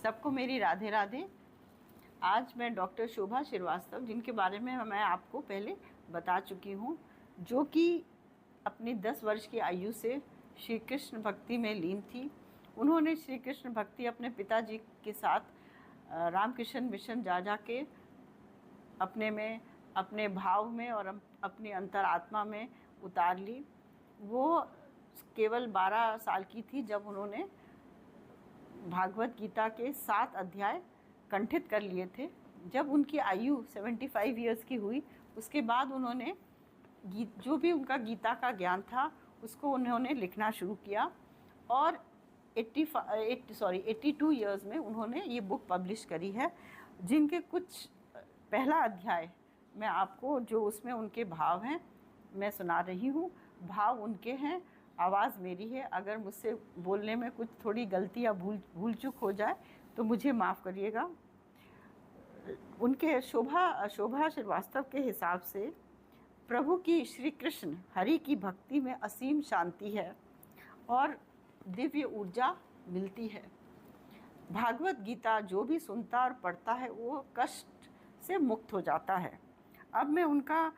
सबको मेरी राधे राधे। आज मैं डॉक्टर शोभा श्रीवास्तव, जिनके बारे में मैं आपको पहले बता चुकी हूँ, जो कि अपनी 10 वर्ष की आयु से श्री कृष्ण भक्ति में लीन थी। उन्होंने श्री कृष्ण भक्ति अपने पिताजी के साथ रामकृष्ण मिशन जा के अपने भाव में और अपनी अंतरात्मा में उतार ली। वो केवल 12 साल की थी जब उन्होंने भागवत गीता के 7 अध्याय कंठित कर लिए थे। जब उनकी आयु 75 इयर्स की हुई, उसके बाद उन्होंने जो भी उनका गीता का ज्ञान था उसको उन्होंने लिखना शुरू किया और 82 इयर्स में उन्होंने ये बुक पब्लिश करी है, जिनके कुछ पहला अध्याय मैं आपको, जो उसमें उनके भाव हैं, मैं सुना रही हूँ। भाव उनके हैं, आवाज़ मेरी है। अगर मुझसे बोलने में कुछ थोड़ी गलती या भूल चूक हो जाए तो मुझे माफ़ करिएगा। उनके शोभा श्रीवास्तव के हिसाब से प्रभु की, श्री कृष्ण हरि की भक्ति में असीम शांति है और दिव्य ऊर्जा मिलती है। भागवत गीता जो भी सुनता और पढ़ता है वो कष्ट से मुक्त हो जाता है। अब मैं उनका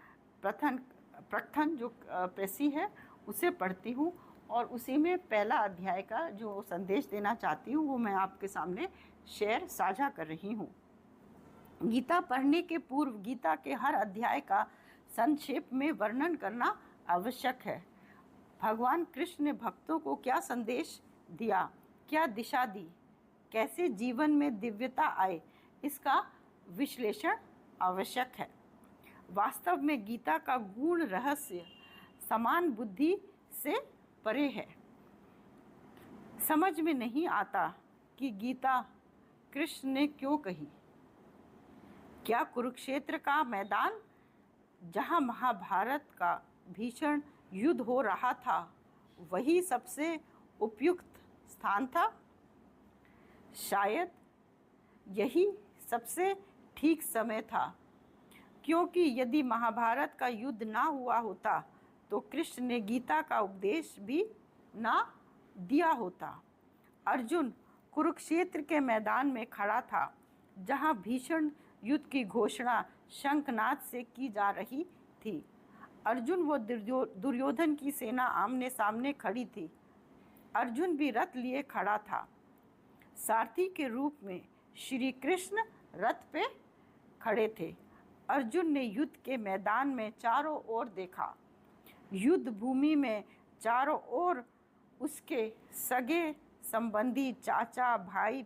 प्रकथन जो प्रेसी है उसे पढ़ती हूँ और उसी में पहला अध्याय का जो संदेश देना चाहती हूँ वो मैं आपके सामने साझा कर रही हूँ। गीता पढ़ने के पूर्व गीता के हर अध्याय का संक्षेप में वर्णन करना आवश्यक है। भगवान कृष्ण ने भक्तों को क्या संदेश दिया, क्या दिशा दी, कैसे जीवन में दिव्यता आए, इसका विश्लेषण आवश्यक है। वास्तव में गीता का गूढ़ रहस्य समान बुद्धि से परे है। समझ में नहीं आता कि गीता कृष्ण ने क्यों कही। क्या कुरुक्षेत्र का मैदान, जहां महाभारत का भीषण युद्ध हो रहा था, वही सबसे उपयुक्त स्थान था? शायद यही सबसे ठीक समय था, क्योंकि यदि महाभारत का युद्ध ना हुआ होता तो कृष्ण ने गीता का उपदेश भी ना दिया होता। अर्जुन कुरुक्षेत्र के मैदान में खड़ा था, जहां भीषण युद्ध की घोषणा शंखनाद से की जा रही थी। अर्जुन व दुर्योधन की सेना आमने सामने खड़ी थी। अर्जुन भी रथ लिए खड़ा था। सारथी के रूप में श्री कृष्ण रथ पे खड़े थे। अर्जुन ने युद्ध के मैदान में चारों ओर देखा। युद्ध भूमि में चारों ओर उसके सगे संबंधी, चाचा, भाई,